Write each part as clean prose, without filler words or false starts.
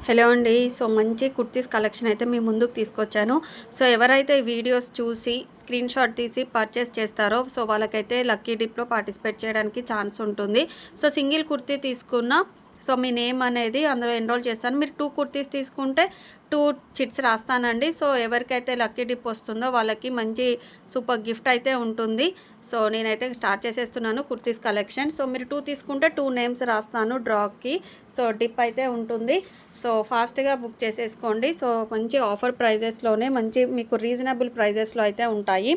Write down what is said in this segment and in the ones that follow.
Hello అండి. So, మంచి kurtis collection అయితే మీ ముందుకు తీసుకొచ్చాను. సో, ఎవరైతే వీడియోస్ చూసి స్క్రీన్‌షాట్ తీసి పర్చేస్ చేస్తారో సో, వాళ్ళకైతే లక్కీ డిప్‌లో పార్టిసిపేట్ చేయడానికి ఛాన్స్ ఉంటుంది. సో, సింగిల్ కుర్తీ తీసుకున్న సో, మీ నేమ్ అనేది అందులో ఎన్రోల్ చేస్తాను. మీరు 2 కుర్తీస్ తీసుకుంటే 2 చిట్స్ రాస్తానండి. సో, ఎవరికైతే లక్కీ డిప్ వస్తుందో వాళ్ళకి మంచి సూపర్ గిఫ్ట్ అయితే ఉంటుంది. సో, నేనైతే స్టార్ట్ చేసేస్తున్నాను కుర్తీస్ కలెక్షన్. సో, మీరు 2 తీసుకుంటే 2 నేమ్స్ రాస్తాను డ్రాకి. సో, డిప్ అయితే ఉంటుంది. సో, ఫాస్ట్‌గా బుక్ చేసేసుకోండి. సో, మంచి ఆఫర్ ప్రైజెస్‌లోనే మంచి మీకు రీజనబుల్ ప్రైజెస్‌లో అయితే ఉంటాయి.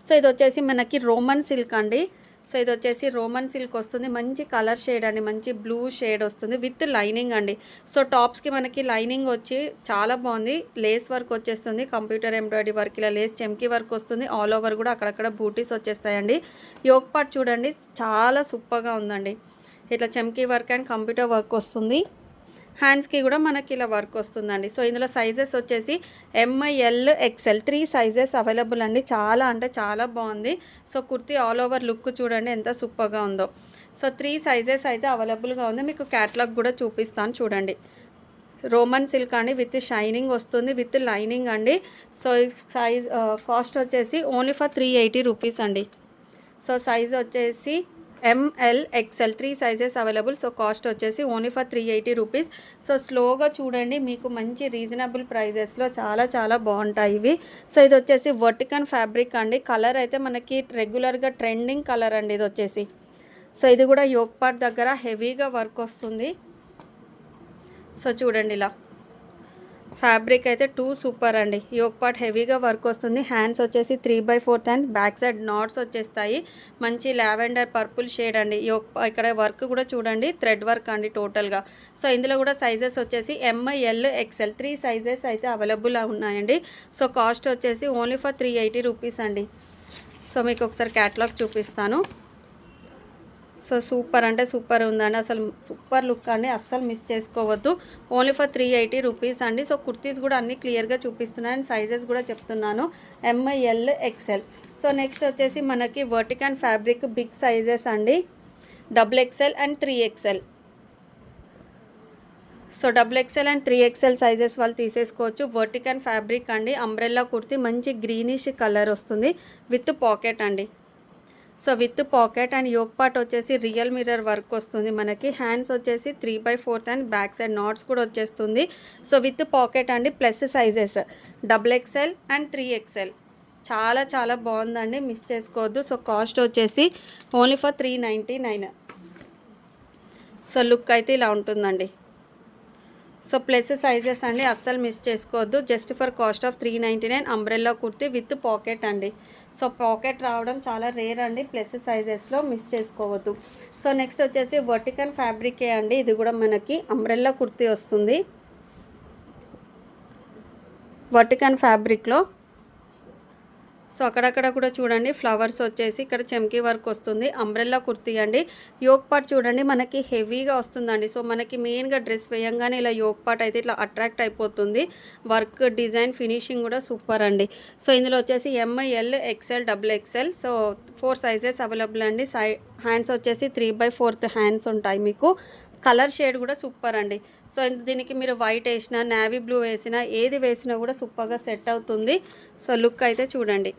సో, ఇదొచ్చేసి మనకి రోమన్ సిల్క్ అండి. సో, ఇదొచ్చేసి రోమన్ సిల్క్ వస్తుంది. మంచి కలర్ షేడ్ అండి. మంచి బ్లూ షేడ్ వస్తుంది విత్ లైనింగ్ అండి. సో, టాప్స్‌కి మనకి లైనింగ్ వచ్చి చాలా బాగుంది. లేస్ వర్క్ వచ్చేస్తుంది. కంప్యూటర్ ఎంబ్రాయిడరీ వర్క్ ఇలా లేస్ చెమ్కీ వర్క్ వస్తుంది. ఆల్ ఓవర్ కూడా అక్కడక్కడ బూటీస్ వచ్చేస్తాయండి. యోక్ పార్ట్ చూడండి చాలా సూపర్‌గా ఉందండి. ఇట్లా చెమ్కీ వర్క్ అండ్ కంప్యూటర్ వర్క్ వస్తుంది. హ్యాండ్స్కి కూడా మనకి ఇలా వర్క్ వస్తుందండి. సో, ఇందులో సైజెస్ వచ్చేసి ఎంఎల్ ఎక్స్ఎల్ 3 సైజెస్ అవైలబుల్ అండి. చాలా అంటే చాలా బాగుంది. So, kurti all over look చూడండి ఎంత సూపర్గా ఉందో. సో, 3 సైజెస్ అయితే అవైలబుల్గా ఉంది. మీకు క్యాటలాగ్ కూడా చూపిస్తాను చూడండి. రోమన్ సిల్క్ అండి విత్ షైనింగ్ వస్తుంది విత్ లైనింగ్ అండి. సో, సైజ్ కాస్ట్ వచ్చేసి ఓన్లీ ఫర్ 380 రూపీస్ అండి. సో, సైజ్ వచ్చేసి M L XL 3 sizes available. So, cost వచ్చేసి ఓన్లీ ఫర్ 380 రూపీస్. సో, స్లోగా చూడండి మీకు మంచి రీజనబుల్ ప్రైజెస్లో చాలా చాలా బాగుంటాయి ఇవి. సో, ఇది వచ్చేసి వర్టికన్ ఫ్యాబ్రిక్ అండి. కలర్ అయితే మనకి రెగ్యులర్గా ట్రెండింగ్ కలర్ అండి ఇది వచ్చేసి. సో, ఇది కూడా యోక్ పార్ట్ దగ్గర హెవీగా వర్క్ వస్తుంది. సో, చూడండి ఇలా ఫ్యాబ్రిక్ అయితే 2 సూపర్ అండి. యోక్ పార్ట్ హెవీగా వర్క్ వస్తుంది. హ్యాండ్స్ వచ్చేసి 3/4 హ్యాండ్స్, బ్యాక్ సైడ్ నాట్స్ వచ్చేస్తాయి. మంచి లావెండర్ పర్పుల్ షేడ్ అండి. ఇక్కడ వర్క్ కూడా చూడండి థ్రెడ్ వర్క్ అండి టోటల్గా. సో, ఇందులో కూడా సైజెస్ వచ్చేసి ఎంఎల్ ఎక్స్ఎల్ 3 సైజెస్ అయితే అవైలబుల్ ఉన్నాయండి. సో, కాస్ట్ వచ్చేసి ఓన్లీ ఫర్ 380 రూపీస్ అండి. సో, మీకు ఒకసారి క్యాటలాగ్ చూపిస్తాను. సో, సూపర్ అంటే సూపర్ ఉందండి. అసలు సూపర్ లుక్ అండి. అస్సలు మిస్ చేసుకోవద్దు. ఓన్లీ ఫర్ 380 రూపీస్ అండి. సో, కుర్తీస్ కూడా అన్ని క్లియర్గా చూపిస్తున్నాను అండ్ సైజెస్ కూడా చెప్తున్నాను. M L XL. సో, నెక్స్ట్ వచ్చేసి మనకి వర్టికన్ ఫ్యాబ్రిక్ బిగ్ సైజెస్ అండి. XXL and 3XL. So, XXL and 3XL sizes వాళ్ళు తీసేసుకోవచ్చు. వర్టికన్ ఫ్యాబ్రిక్ అండి. అంబ్రెల్లా కుర్తీ మంచి గ్రీనిష్ కలర్ వస్తుంది విత్ పాకెట్ అండి. So, with pocket and yoke part వచ్చేసి రియల్ మిర్రర్ వర్క్ వస్తుంది మనకి. హ్యాండ్స్ వచ్చేసి 3/4 అండ్ బ్యాక్ సైడ్ నాట్స్ కూడా వచ్చేస్తుంది. సో, విత్ పాకెట్ అండి. Plus sizes XXL and 3XL. చాలా చాలా బాగుందండి. మిస్ చేసుకోవద్దు. సో, కాస్ట్ వచ్చేసి ఓన్లీ ఫర్ 399. సో, లుక్ అయితే ఇలా ఉంటుందండి. సో, ప్లస్ సైజెస్ అండి. అస్సలు మిస్ చేసుకోవద్దు. Just for cost of 399 umbrella kurti with pocket అండి. సో, పాకెట్ రావడం చాలా రేర్ అండి. ప్లస్ సైజెస్లో మిస్ చేసుకోవద్దు. సో, నెక్స్ట్ వచ్చేసి వర్టికన్ ఫ్యాబ్రికే అండి. ఇది కూడా మనకి అంబ్రెల్లా కుర్తీ వస్తుంది వర్టికన్ ఫ్యాబ్రిక్లో. సో, అక్కడక్కడ కూడా చూడండి ఫ్లవర్స్ వచ్చేసి ఇక్కడ చెమ్కీ వర్క్ వస్తుంది. అంబ్రెల్లా కుర్తీ అండి. యోక్ పార్ట్ చూడండి మనకి హెవీగా వస్తుందండి. సో, మనకి మెయిన్గా డ్రెస్ వేయంగానే ఇలా యోక్ పార్ట్ అయితే ఇట్లా అట్రాక్ట్ అయిపోతుంది. వర్క్ డిజైన్ ఫినిషింగ్ కూడా సూపర్ అండి. సో, ఇందులో వచ్చేసి M L XL XXL. So, 4 sizes available అండి. హ్యాండ్స్ వచ్చేసి 3/4 హ్యాండ్స్ ఉంటాయి మీకు. కలర్ షేడ్ కూడా సూపర్ అండి. సో, దీనికి మీరు వైట్ వేసినా నేవీ బ్లూ వేసినా ఏది వేసినా కూడా సూపర్గా సెట్ అవుతుంది. సో, లుక్ అయితే చూడండి.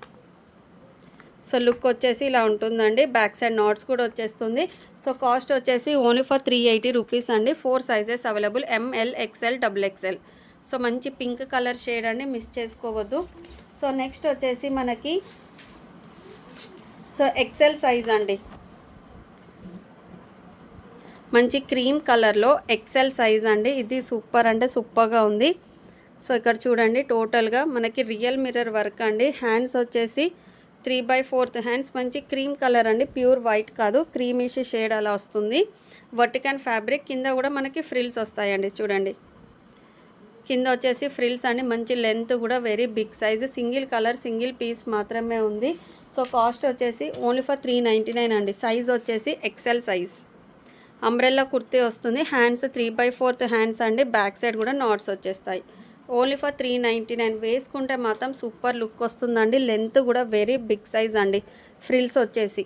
సో, లుక్ వచ్చేసి ఇలా ఉంటుందండి. బ్యాక్ సైడ్ నాట్స్ కూడా వచ్చేస్తుంది. సో, కాస్ట్ వచ్చేసి ఓన్లీ ఫర్ 380 రూపీస్ అండి. 4 sizes available M L XL XXL. So, మంచి పింక్ కలర్ షేడ్ అండి. మిస్ చేసుకోవద్దు. సో, నెక్స్ట్ వచ్చేసి మనకి సో ఎక్స్ఎల్ సైజ్ అండి. మంచి క్రీమ్ కలర్లో ఎక్స్ఎల్ సైజ్ అండి. ఇది సూపర్ అంటే సూపర్గా ఉంది. సో, ఇక్కడ చూడండి టోటల్గా మనకి రియల్ మిర్రర్ వర్క్ అండి. హ్యాండ్స్ వచ్చేసి 3/4 హ్యాండ్స్. మంచి క్రీమ్ కలర్ అండి. ప్యూర్ వైట్ కాదు, క్రీమిష్ షేడ్ అలా వస్తుంది. వర్టికన్ ఫ్యాబ్రిక్ కింద కూడా మనకి ఫ్రిల్స్ వస్తాయండి. చూడండి కింద వచ్చేసి ఫ్రిల్స్ అండి. మంచి లెంత్ కూడా very big size. Single colour single piece మాత్రమే ఉంది. సో, కాస్ట్ వచ్చేసి ఓన్లీ ఫర్ 399 అండి. సైజ్ వచ్చేసి ఎక్స్ఎల్ సైజ్. అంబ్రెల్లా కుర్తీ వస్తుంది. హ్యాండ్స్ 3/4 హ్యాండ్స్ అండి. బ్యాక్ సైడ్ కూడా నాట్స్ వచ్చేస్తాయి. Only for 399. వేసుకుంటే మాత్రం సూపర్ లుక్ వస్తుందండి. లెంత్ కూడా వెరీ బిగ్ సైజ్ అండి. ఫ్రిల్స్ వచ్చేసి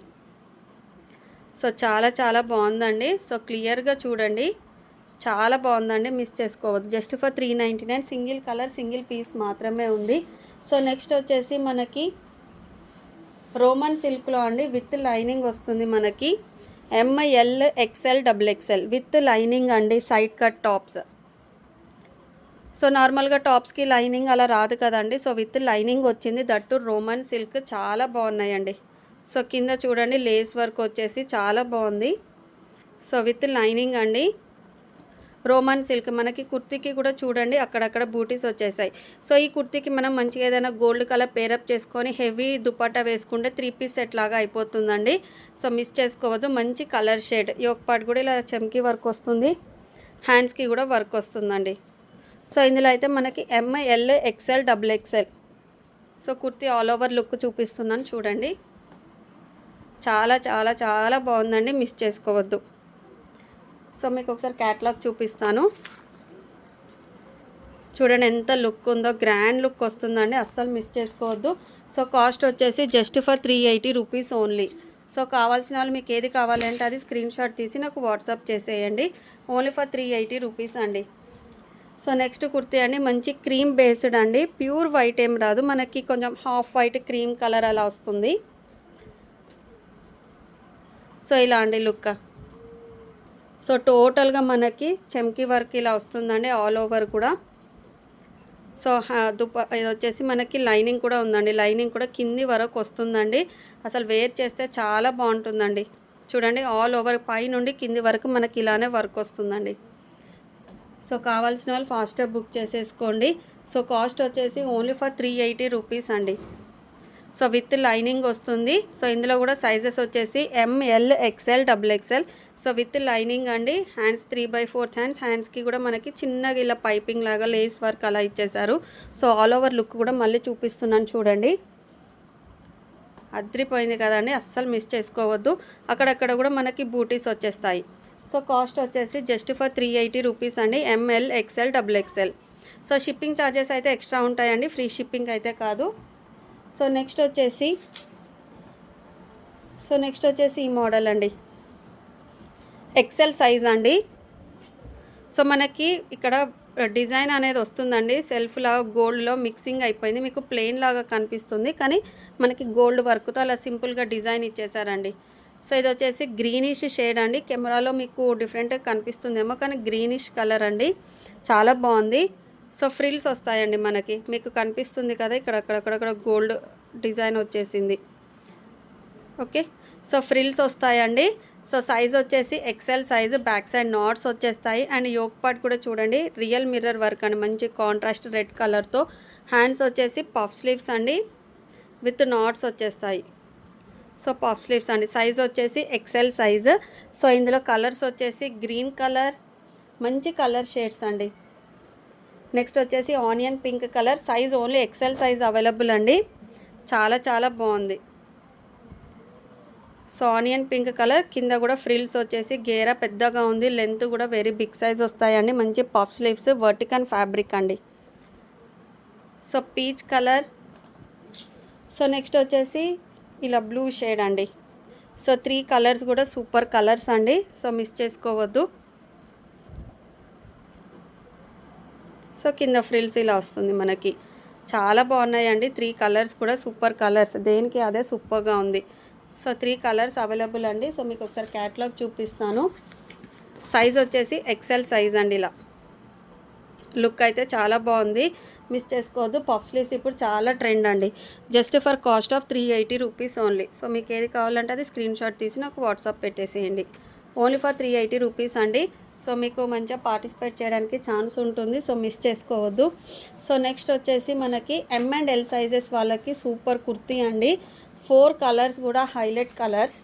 సో చాలా చాలా బాగుందండి. సో క్లియర్గా చూడండి. చాలా బాగుందండి, మిస్ చేసుకోవద్దు. Just for 399, single colour single piece మాత్రమే ఉంది. సో నెక్స్ట్ వచ్చేసి మనకి రోమన్ సిల్క్లో అండి విత్ లైనింగ్ వస్తుంది మనకి. ML XL XXL with lining అండి, సైడ్ కట్ టాప్స్. సో నార్మల్గా టాప్స్కి లైనింగ్ అలా రాదు కదండి, సో విత్ లైనింగ్ వచ్చింది. దట్టు రోమన్ సిల్క్ చాలా బాగున్నాయండి. సో కింద చూడండి లేస్ వర్క్ వచ్చేసి చాలా బాగుంది. సో విత్ లైనింగ్ అండి, రోమన్ సిల్క్. మనకి కుర్తీకి కూడా చూడండి అక్కడక్కడ బూటీస్ వచ్చేసాయి. సో ఈ కుర్తీకి మనం మంచిగా ఏదైనా గోల్డ్ కలర్ పేరప్ చేసుకొని హెవీ దుపట్టా వేసుకుంటే 3 పీస్ సెట్ లాగా అయిపోతుందండి. సో మిస్ చేసుకోవద్దు. మంచి కలర్ షేడ్. యోక్ పార్ట్ కూడా ఇలా చెమ్కి వర్క్ వస్తుంది, హ్యాండ్స్కి కూడా వర్క్ వస్తుందండి. సో ఇందులో అయితే మనకి ML XL XXL. So kurti all over look చూపిస్తున్నాను చూడండి. చాలా చాలా చాలా బాగుందండి, మిస్ చేసుకోవద్దు. సో మీకు ఒకసారి క్యాటలాగ్ చూపిస్తాను చూడండి, ఎంత లుక్ ఉందో, గ్రాండ్ లుక్ వస్తుందండి, అస్సలు మిస్ చేసుకోవద్దు. సో కాస్ట్ వచ్చేసి just for 380 rupees only. So కావాల్సిన వాళ్ళు మీకు ఏది కావాలంటే అది స్క్రీన్ షాట్ తీసి నాకు వాట్సాప్ చేసేయండి. ఓన్లీ ఫర్ 380 రూపీస్ అండి. సో నెక్స్ట్ కుర్తీ అండి, మంచి క్రీమ్ బేస్డ్ అండి, ప్యూర్ వైట్ ఏం రాదు మనకి, కొంచెం హాఫ్ వైట్ క్రీమ్ కలర్ అలా వస్తుంది. సో ఇలా అండి లుక్. సో టోటల్గా మనకి చెమ్కి వర్క్ ఇలా వస్తుందండి ఆల్ ఓవర్ కూడా. సో ఇది వచ్చేసి మనకి లైనింగ్ కూడా ఉందండి, లైనింగ్ కూడా కింది వరకు వస్తుందండి. అసలు వేర్ చేస్తే చాలా బాగుంటుందండి. చూడండి ఆల్ ఓవర్ పై నుండి కింది వరకు మనకి ఇలానే వర్క్ వస్తుందండి. సో కావాల్సిన వాళ్ళు ఫాస్ట్గా బుక్ చేసేసుకోండి. సో కాస్ట్ వచ్చేసి ఓన్లీ ఫర్ 380 రూపీస్ అండి. సో విత్ లైనింగ్ వస్తుంది. సో ఇందులో కూడా సైజెస్ వచ్చేసి ML XL XXL. So with lining అండి. Hands 3/4 hands. హ్యాండ్స్కి కూడా మనకి చిన్నగా ఇలా పైపింగ్ లాగా లేస్ వర్క్ అలా ఇచ్చేసారు. సో ఆల్ ఓవర్ లుక్ కూడా మళ్ళీ చూపిస్తున్నాను చూడండి, అద్రిపోయింది కదండి, అస్సలు మిస్ చేసుకోవద్దు. అక్కడక్కడ కూడా మనకి బూటీస్ వచ్చేస్తాయి. సో కాస్ట్ వచ్చేసి జస్ట్ ఫర్ 380 రూపీస్ అండి, ML XL XXL. So shipping charges అయితే ఎక్స్ట్రా ఉంటాయండి, ఫ్రీ షిప్పింగ్ అయితే కాదు. సో నెక్స్ట్ వచ్చేసి ఈ మోడల్ అండి, ఎక్సెల్ సైజ్ అండి. సో మనకి ఇక్కడ డిజైన్ అనేది వస్తుందండి, సెల్ఫ్లా గోల్డ్లో మిక్సింగ్ అయిపోయింది, మీకు ప్లెయిన్ లాగా కనిపిస్తుంది కానీ మనకి గోల్డ్ వర్క్తో అలా సింపుల్గా డిజైన్ ఇచ్చేసారండి. సో ఇది వచ్చేసి గ్రీనిష్ షేడ్ అండి, కెమెరాలో మీకు డిఫరెంట్గా కనిపిస్తుందేమో కానీ గ్రీనిష్ కలర్ అండి, చాలా బాగుంది. సో ఫ్రిల్స్ వస్తాయండి మనకి, మీకు కనిపిస్తుంది కదా ఇక్కడ అక్కడక్కడ గోల్డ్ డిజైన్ వచ్చేసింది. ఓకే, సో ఫ్రిల్స్ వస్తాయండి. సో సైజ్ వచ్చేసి XL size, back side knots వచ్చేస్తాయి. అండ్ యోక్ పార్ట్ కూడా చూడండి రియల్ మిర్రర్ వర్క్ అండి, మంచి కాంట్రాస్ట్ రెడ్ కలర్తో. హ్యాండ్స్ వచ్చేసి పఫ్ స్లీవ్స్ అండి, విత్ నాట్స్ వచ్చేస్తాయి. సో పఫ్ స్లీవ్స్ అండి, సైజ్ వచ్చేసి ఎక్సెల్ సైజు. సో ఇందులో కలర్స్ వచ్చేసి గ్రీన్ కలర్, మంచి కలర్ షేడ్స్ అండి. నెక్స్ట్ వచ్చేసి onion pink colour, size only XL size available అండి, చాలా చాలా బాగుంది. సో ఆనియన్ పింక్ కలర్, కింద కూడా ఫ్రిల్స్ వచ్చేసి గేరా పెద్దగా ఉంది, లెంత్ కూడా వెరీ బిగ్ సైజ్ వస్తాయండి, మంచి పఫ్ స్లీవ్స్, వర్టికన్ ఫ్యాబ్రిక్ అండి. So peach colour. So next వచ్చేసి ఇలా బ్లూ షేడ్ అండి. సో 3 కలర్స్ కూడా సూపర్ కలర్స్ అండి, సో మిస్ చేసుకోవద్దు. సో కింద ఫ్రిల్స్ ఇలా వస్తుంది మనకి, చాలా బాగున్నాయండి. 3 కలర్స్ కూడా సూపర్ కలర్స్, దేనికి అదే సూపర్గా ఉంది. సో 3 కలర్స్ అవైలబుల్ అండి. సో మీకు ఒకసారి క్యాటలాగ్ చూపిస్తాను. సైజ్ వచ్చేసి ఎక్సెల్ సైజ్ అండి. ఇలా లుక్ అయితే చాలా బాగుంది, మిస్ చేసుకోవద్దు. పఫ్ స్లీవ్స్ ఇప్పుడు చాలా ట్రెండ్ అండి, just for cost of 380 rupees only. So మీకు ఏది కావాలంటే అది స్క్రీన్ షాట్ తీసి నాకు వాట్సాప్ పెట్టేసేయండి. ఓన్లీ ఫర్ 380 రూపీస్ అండి. సో మీకు మంచిగా పార్టిసిపేట్ చేయడానికి ఛాన్స్ ఉంటుంది, సో మిస్ చేసుకోవద్దు. సో నెక్స్ట్ వచ్చేసి మనకి M&L సైజెస్ వాళ్ళకి సూపర్ కుర్తీ అండి, 4 కలర్స్ కూడా హైలైట్ కలర్స్.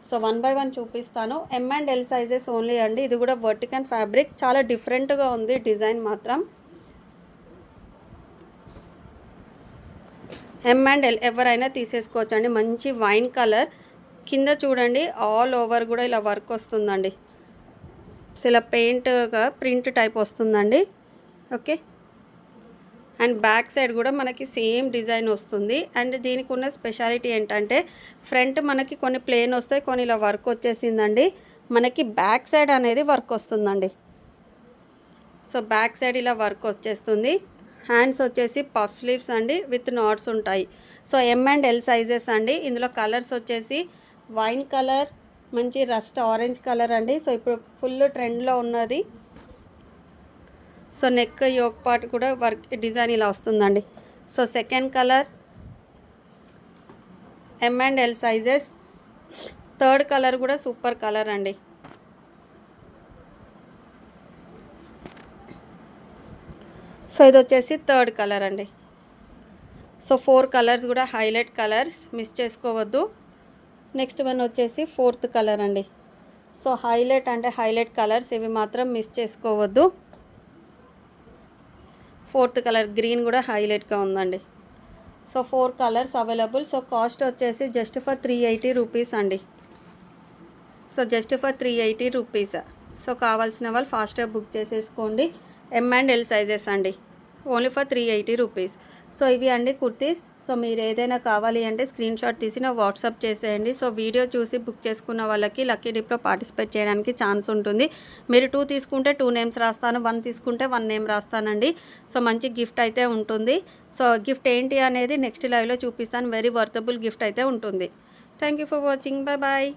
సో 1 బై 1 చూపిస్తాను. M&L సైజెస్ ఓన్లీ అండి. ఇది కూడా వర్టికన్ ఫ్యాబ్రిక్, చాలా డిఫరెంట్గా ఉంది డిజైన్ మాత్రం. M&L ఎవరైనా తీసేసుకోవచ్చు అండి, మంచి వైన్ కలర్. కింద చూడండి ఆల్ ఓవర్ కూడా ఇలా వర్క్ వస్తుందండి, సో ఇలా పెయింట్గా ప్రింట్ టైప్ వస్తుందండి. ఓకే, అండ్ బ్యాక్ సైడ్ కూడా మనకి సేమ్ డిజైన్ వస్తుంది. అండ్ దీనికి ఉన్న స్పెషాలిటీ ఏంటంటే ఫ్రంట్ మనకి కొన్ని ప్లెయిన్ వస్తాయి, కొన్ని ఇలా వర్క్ వచ్చేసిందండి. మనకి బ్యాక్ సైడ్ అనేది వర్క్ వస్తుందండి. సో బ్యాక్ సైడ్ ఇలా వర్క్ వచ్చేస్తుంది. హ్యాండ్స్ వచ్చేసి పఫ్ స్లీవ్స్ అండి విత్ నాట్స్ ఉంటాయి. So M and L sizes అండి. ఇందులో కలర్స్ వచ్చేసి వైన్ కలర్, మంచి రస్ట్ ఆరెంజ్ కలర్ అండి. సో ఇప్పుడు ఫుల్ ట్రెండ్లో ఉన్నది. సో నెక్ యోక్ పార్ట్ కూడా వర్క్ డిజైన్ ఇలా వస్తుందండి. So second colour M and L sizes. Third colour కూడా సూపర్ కలర్ అండి. సో ఇది వచ్చేసి థర్డ్ కలర్ అండి. సో 4 కలర్స్ కూడా హైలైట్ కలర్స్, మిస్ చేసుకోవద్దు. నెక్స్ట్ వన్ వచ్చేసి ఫోర్త్ కలర్ అండి. సో హైలైట్ అంటే హైలైట్ కలర్స్, ఇవి మాత్రం మిస్ చేసుకోవద్దు. ఫోర్త్ కలర్ గ్రీన్ కూడా హైలైట్గా ఉందండి. So 4 colours available. So cost వచ్చేసి జస్ట్ ఫర్ 380 రూపీస్ అండి. So just for 380 rupees. So కావాల్సిన వాళ్ళు ఫాస్ట్గా బుక్ చేసేసుకోండి. ఎమ్ అండ్ ఎల్ సైజెస్ అండి. Only for 380 rupees. సో ఇవి అండి కుర్తీస్. సో మీరు ఏదైనా కావాలి అంటే స్క్రీన్ షాట్ తీసి నా వాట్సాప్ చేసేయండి. సో వీడియో చూసి బుక్ చేసుకున్న వాళ్ళకి లక్కీ డిప్లో పార్టిసిపేట్ చేయడానికి ఛాన్స్ ఉంటుంది. మీరు 2 తీసుకుంటే 2 నేమ్స్ రాస్తాను, 1 తీసుకుంటే 1 నేమ్ రాస్తానండి. సో మంచి గిఫ్ట్ అయితే ఉంటుంది. సో గిఫ్ట్ ఏంటి అనేది నెక్స్ట్ లైవ్లో చూపిస్తాను. వెరీ వర్తబుల్ గిఫ్ట్ అయితే ఉంటుంది. Thank you for watching. Bye bye.